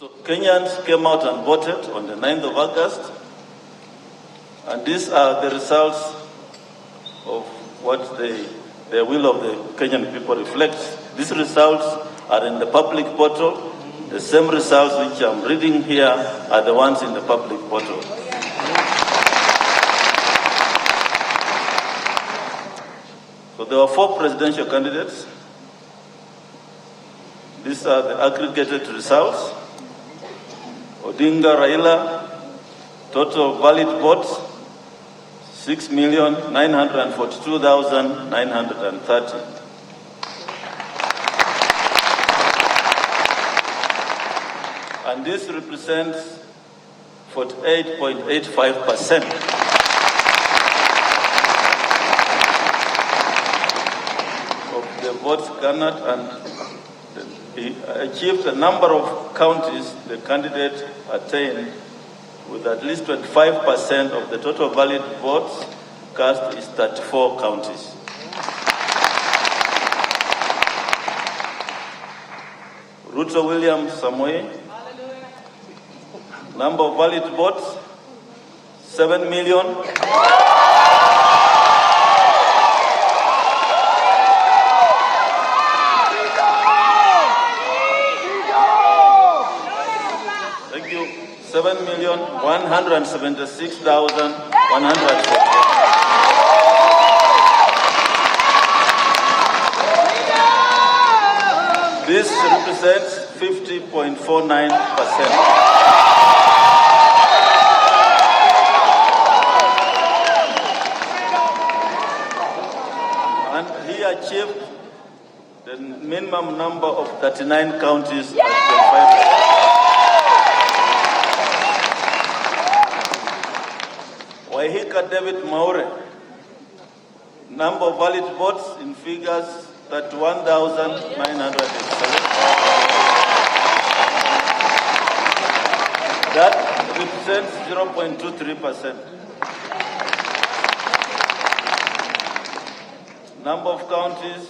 So Kenyans came out and voted on the 9th of August, and these are the results of what the will of the Kenyan people reflects. These results are in the public portal. The same results which I'm reading here are the ones in the public portal. So there were 4 presidential candidates. These are the aggregated results. Odinga Raila, total valid votes, 6,942,930. And this represents 48.85% of the votes garnered, and he achieved a number of counties the candidate attained with at least 25% of the total valid votes cast is 34 counties. Ruto William Samoei, number of valid votes, 7 million. Thank you. 7,176,148. This represents 50.49%. And he achieved the minimum number of 39 counties at 25%. Waihika David Maure, number of valid votes in figures 31,907. That represents 0.23%. Number of counties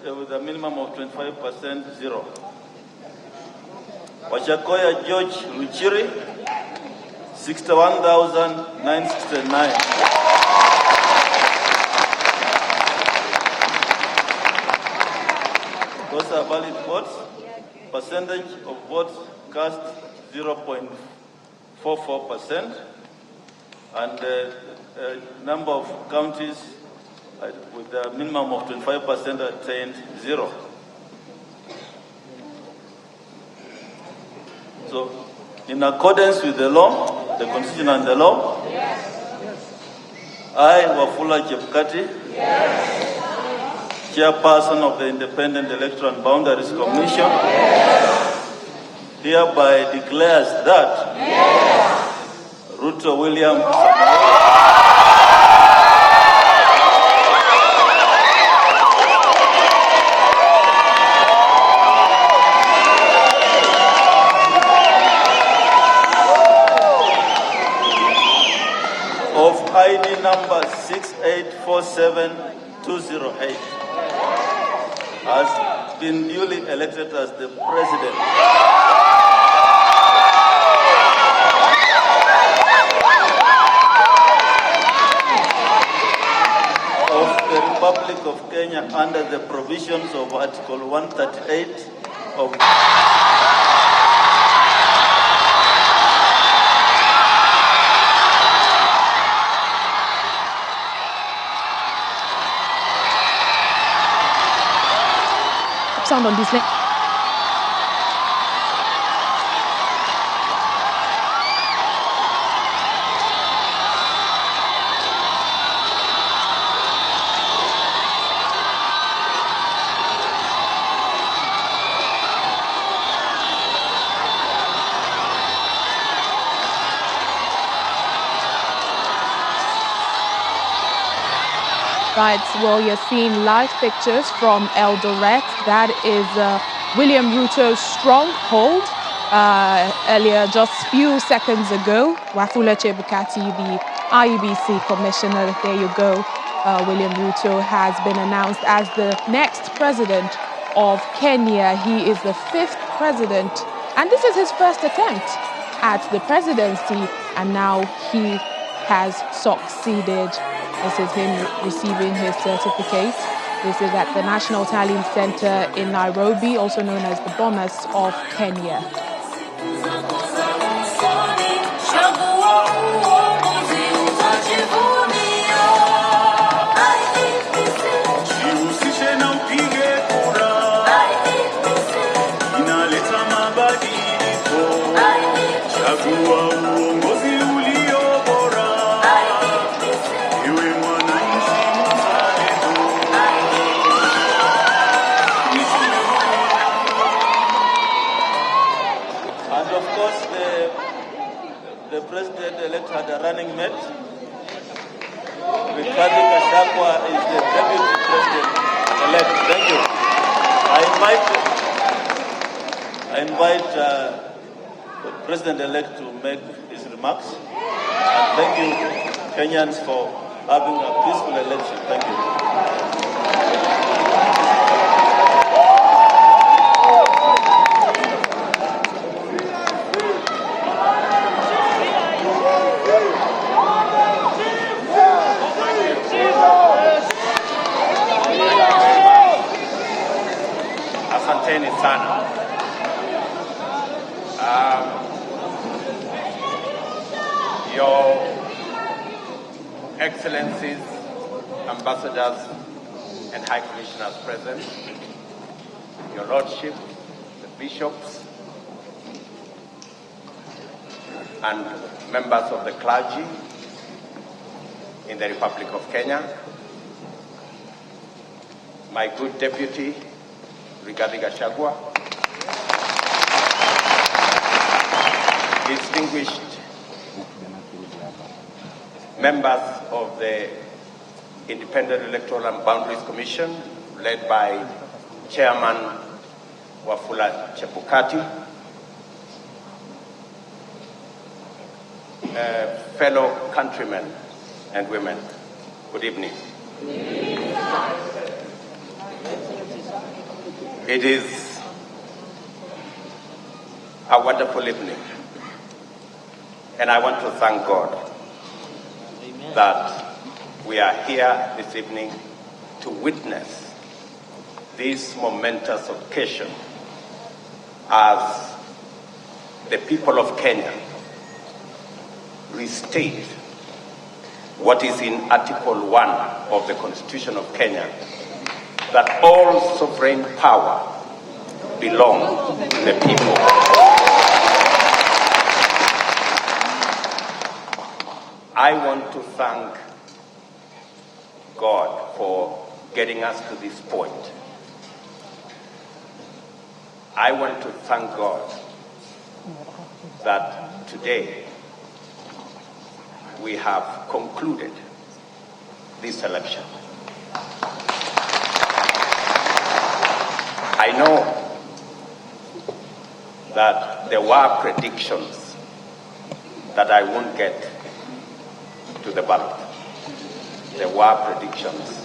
with a minimum of 25%, 0. Wachakoya George Luchiri, 61,969. Those are valid votes. Percentage of votes cast 0.44%, and number of counties with a minimum of 25% attained 0. So, in accordance with the law, the Constitution and the law, I, Wafula Chebukati, Chairperson of the Independent Electoral and Boundaries Commission, hereby declares that Ruto William of ID number 6847208 has been duly elected as the president of the Republic of Kenya under the provisions of Article 138 of sound on this link. Right, well, you're seeing live pictures from Eldoret. That is William Ruto's stronghold. Earlier, just few seconds ago, Wafula Chebukati, the IEBC commissioner, there you go. William Ruto has been announced as the next president of Kenya. He is the 5th president And this is his first attempt at the presidency, and now he has succeeded. This is him receiving his certificate. This is at the National Tallying Center in Nairobi, also known as the Bomas of Kenya. The president-elect had a running mate. Rigathi Gachagua is the deputy president-elect. Thank you. I invite the president-elect to make his remarks. And thank you, Kenyans, for having a peaceful election. Thank you. Asanteni sana. Your Excellencies, Ambassadors, and High Commissioners present, Your Lordship, the Bishops, and members of the clergy in the Republic of Kenya, my good Deputy, Rigathi Gachagua, distinguished members of the Independent Electoral and Boundaries Commission, led by Chairman Wafula Chebukati, fellow countrymen and women, good evening. It is a wonderful evening, and I want to thank God that we are here this evening to witness this momentous occasion as the people of Kenya restate what is in Article 1 of the Constitution of Kenya, that all sovereign power belongs to the people. I want to thank God for getting us to this point. I want to thank God that today we have concluded this election. I know that there were predictions that I won't get to the ballot. There were predictions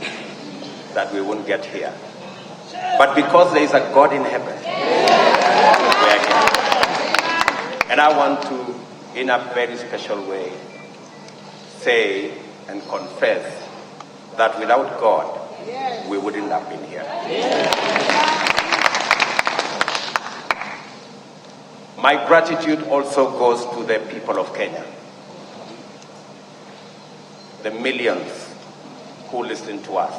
that we won't get here. But because there is a God in heaven, we're here. And I want to, in a very special way, say and confess that without God, we wouldn't have been here. My gratitude also goes to the people of Kenya, the millions who listened to us,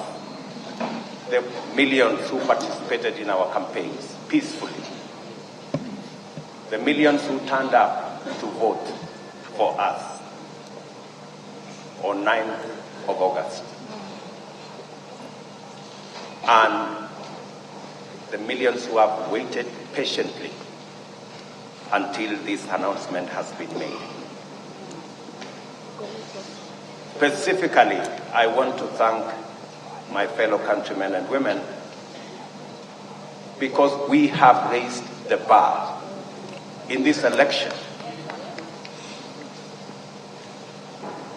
the millions who participated in our campaigns peacefully, the millions who turned up to vote for us on 9th of August, and the millions who have waited patiently until this announcement has been made. Specifically, I want to thank my fellow countrymen and women because we have raised the bar in this election.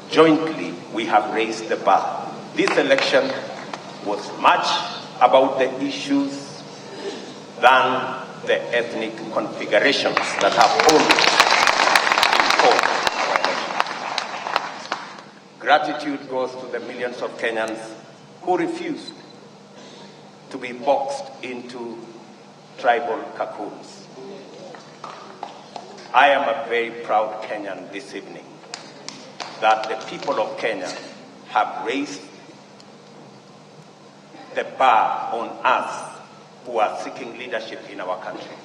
Jointly, we have raised the bar. This election was much about the issues than the ethnic configurations that have always imposed our elections. Gratitude goes to the millions of Kenyans who refused to be boxed into tribal cocoons. I am a very proud Kenyan this evening that the people of Kenya have raised the bar on us who are seeking leadership in our country.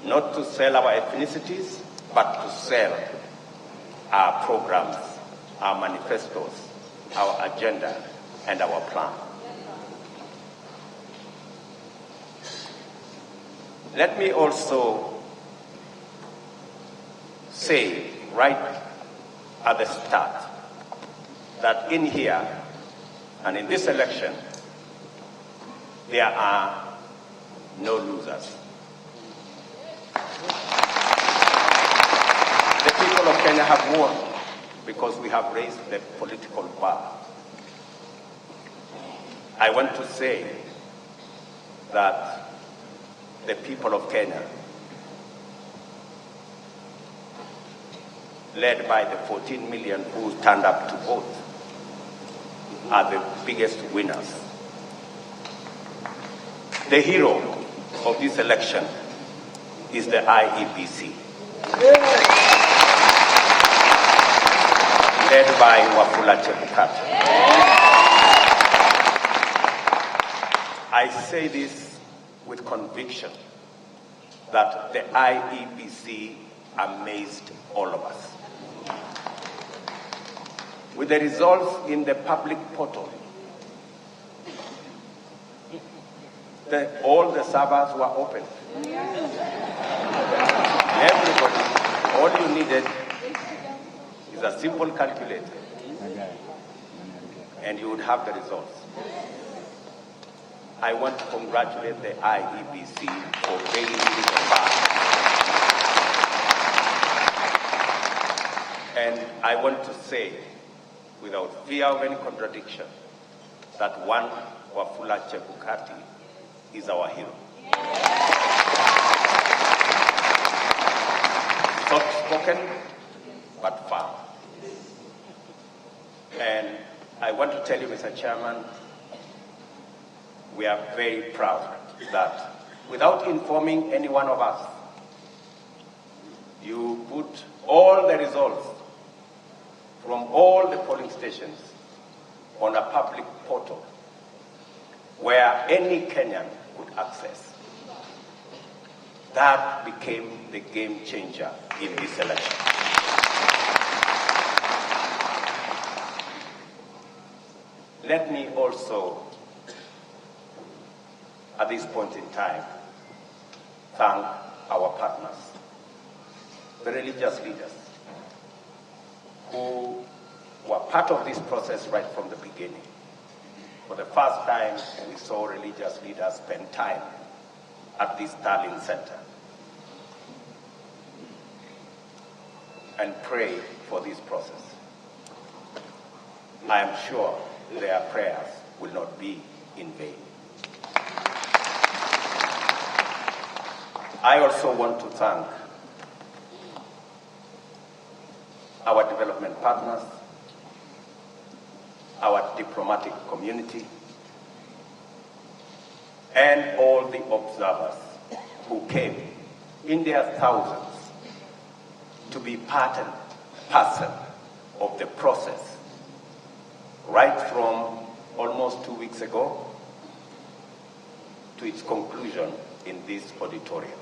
Not to sell our ethnicities, but to sell our programs, our manifestos, our agenda, and our plan. Let me also say right at the start that in here and in this election, there are no losers. The people of Kenya have won because we have raised the political bar. I want to say that the people of Kenya, led by the 14 million who turned up to vote, are the biggest winners. The hero of this election is the IEBC, led by Wafula Chebukati. I say this with conviction that the IEBC amazed all of us. With the results in the public portal, all the servers were open. Everybody, all you needed is a simple calculator, and you would have the results. I want to congratulate the IEBC for raising the bar. And I want to say, without fear of any contradiction, that one Wafula Chebukati is our hero. Soft-spoken, but firm. And I want to tell you, Mr. Chairman, we are very proud that without informing any one of us, you put all the results from all the polling stations on a public portal where any Kenyan could access. That became the game changer in this election. Let me also, at this point in time, thank our partners, the religious leaders, who were part of this process right from the beginning. For the first time, we saw religious leaders spend time at this Darling Center and pray for this process. I am sure their prayers will not be in vain. I also want to thank our development partners, our diplomatic community, and all the observers who came in their thousands to be part and parcel of the process right from almost 2 weeks ago to its conclusion in this auditorium.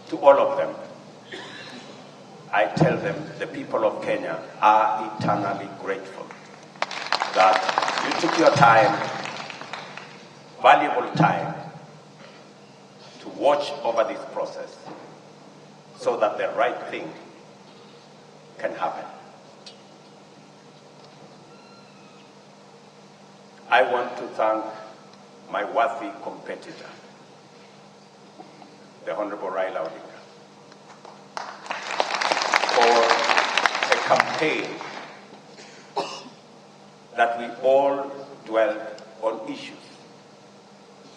To all of them, I tell them the people of Kenya are eternally grateful that you took your time, valuable time, to watch over this process so that the right thing can happen. I want to thank my worthy competitor, the Honorable Raila Odinga, for a campaign that we all dwelled on issues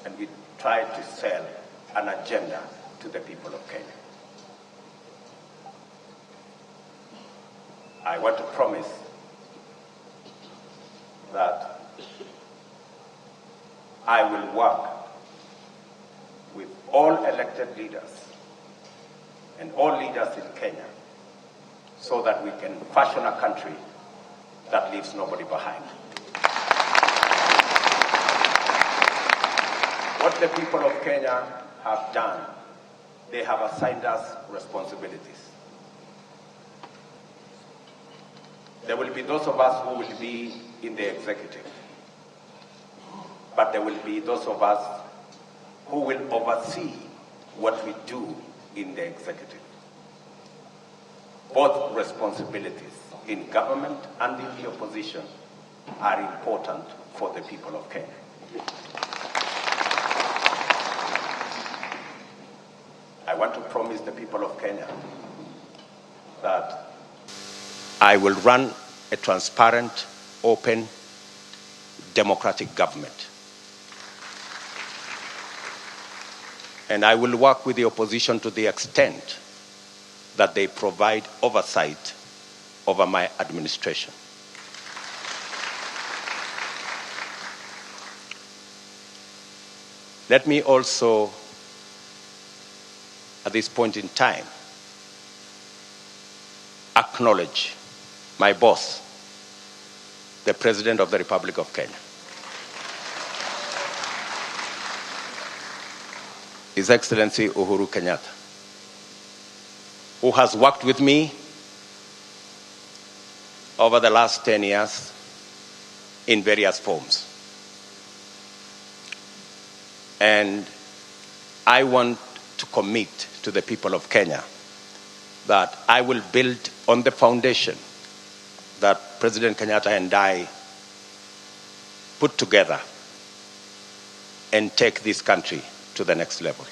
and we try to sell an agenda to the people of Kenya. I want to promise that I will work with all elected leaders and all leaders in Kenya so that we can fashion a country that leaves nobody behind. What the people of Kenya have done, they have assigned us responsibilities. There will be those of us who will be in the executive, but there will be those of us who will oversee what we do in the executive. Both responsibilities in government and in the opposition are important for the people of Kenya. I want to promise the people of Kenya that I will run a transparent, open, democratic government. And I will work with the opposition to the extent that they provide oversight over my administration. Let me also, at this point in time, acknowledge my boss, the President of the Republic of Kenya. His Excellency Uhuru Kenyatta, who has worked with me over the last 10 years in various forms. And I want to commit to the people of Kenya that I will build on the foundation that President Kenyatta and I put together and take this country to the next level.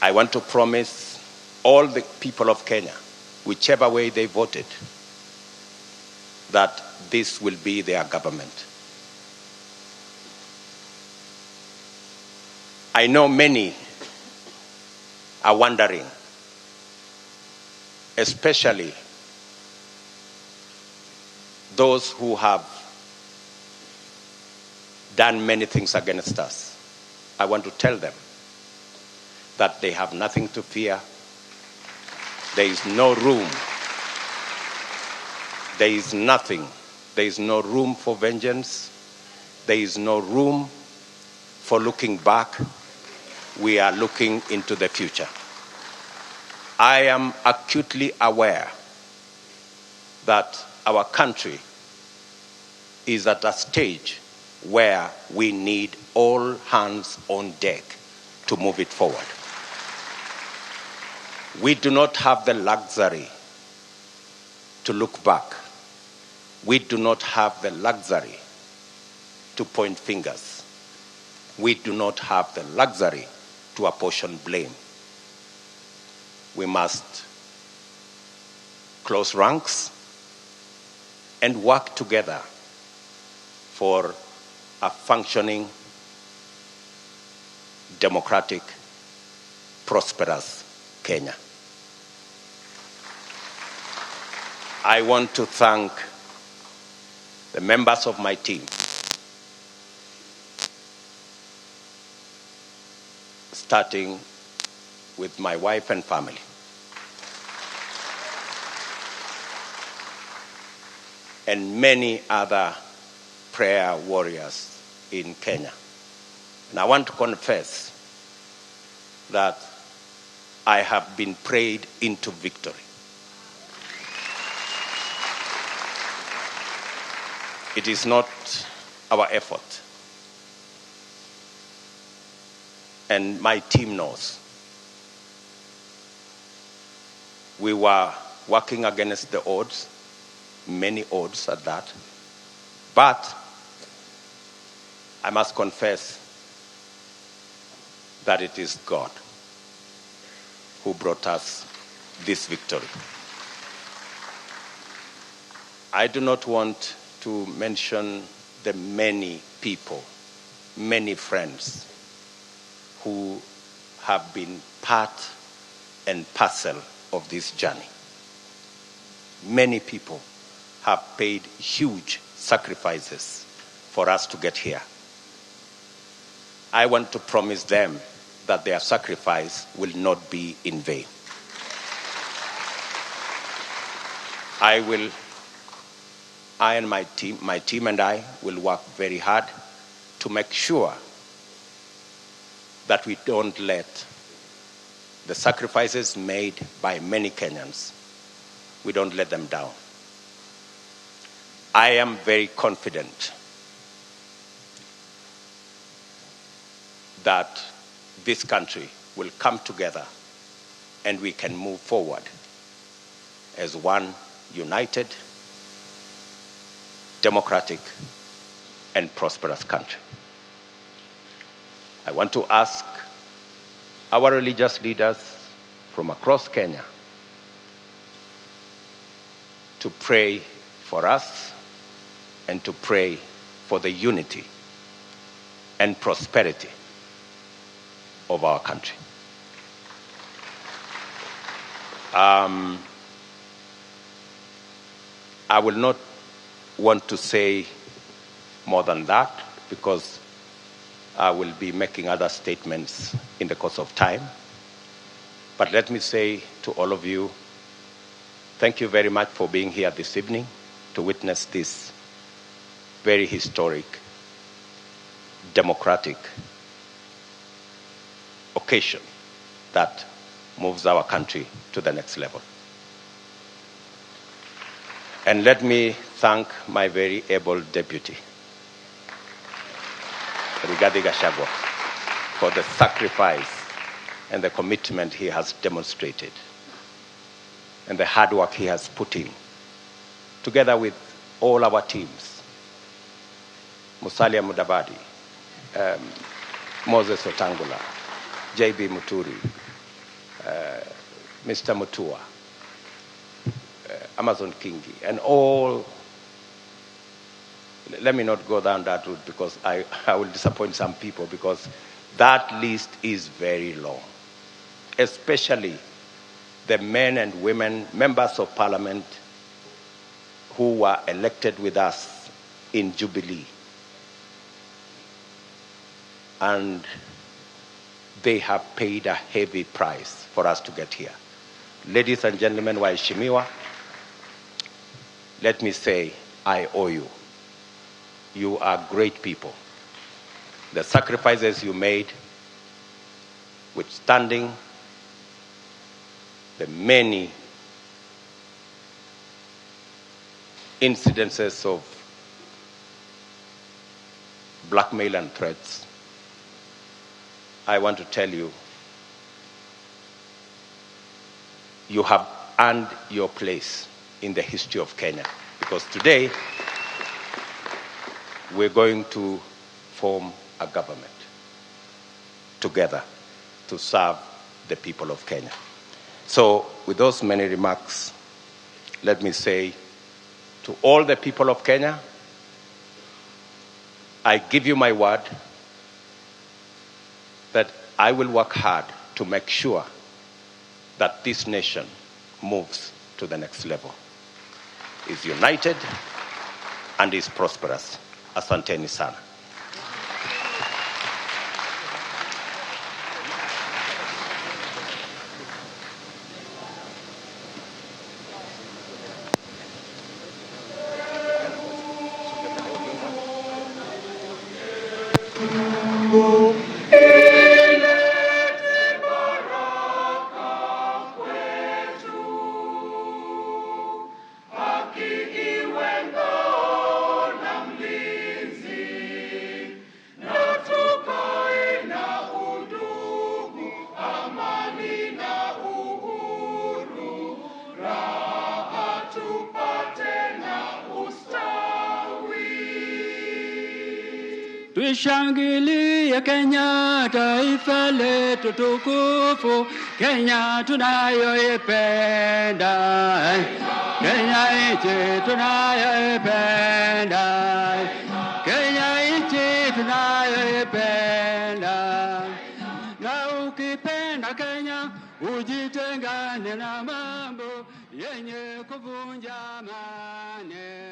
I want to promise all the people of Kenya, whichever way they voted, that this will be their government. I know many are wondering, especially those who have done many things against us. I want to tell them that they have nothing to fear. There is no room. There is nothing. There is no room for vengeance. There is no room for looking back. We are looking into the future. I am acutely aware that our country is at a stage where we need all hands on deck to move it forward. We do not have the luxury to look back. We do not have the luxury to point fingers. We do not have the luxury to apportion blame. We must close ranks and work together for a functioning, democratic, prosperous Kenya. I want to thank the members of my team, starting with my wife and family, and many other prayer warriors in Kenya. And I want to confess that I have been prayed into victory. It is not our effort. And my team knows. We were working against the odds, many odds at that. But I must confess that it is God who brought us this victory. I do not want to mention the many people, many friends who have been part and parcel of this journey. Many people have paid huge sacrifices for us to get here. I want to promise them that their sacrifice will not be in vain. I and my team and I will work very hard to make sure that we don't let the sacrifices made by many Kenyans, we don't let them down. I am very confident that this country will come together and we can move forward as one united, democratic, and prosperous country. I want to ask our religious leaders from across Kenya to pray for us and to pray for the unity and prosperity of our country. I will not want to say more than that because I will be making other statements in the course of time. But let me say to all of you, thank you very much for being here this evening to witness this very historic, democratic occasion that moves our country to the next level. And let me thank my very able deputy, Rigathi Gachagua, for the sacrifice and the commitment he has demonstrated and the hard work he has put in, together with all our teams, Musalia Mudavadi, Moses Otangula, J.B. Muturi, Mr. Mutua, Amazon Kingi, and all. Let me not go down that route because I will disappoint some people because that list is very long, especially the men and women, members of parliament who were elected with us in Jubilee. And they have paid a heavy price for us to get here. Ladies and gentlemen, waheshimiwa, let me say, I owe you. You are great people. The sacrifices you made, withstanding the many incidences of blackmail and threats, I want to tell you, you have earned your place in the history of Kenya. Because today, we're going to form a government together to serve the people of Kenya. So, with those many remarks, let me say to all the people of Kenya, I give you my word that I will work hard to make sure that this nation moves to the next level, is united and is prosperous. Asanteni sana. Tuishangilie Kenya, taifa letu tukufu, Kenya tunayoipenda, Kenya nchi tunayoipenda, Kenya unayependa, na ukipenda Kenya ujitengane na mambo yenye kuvunja amani.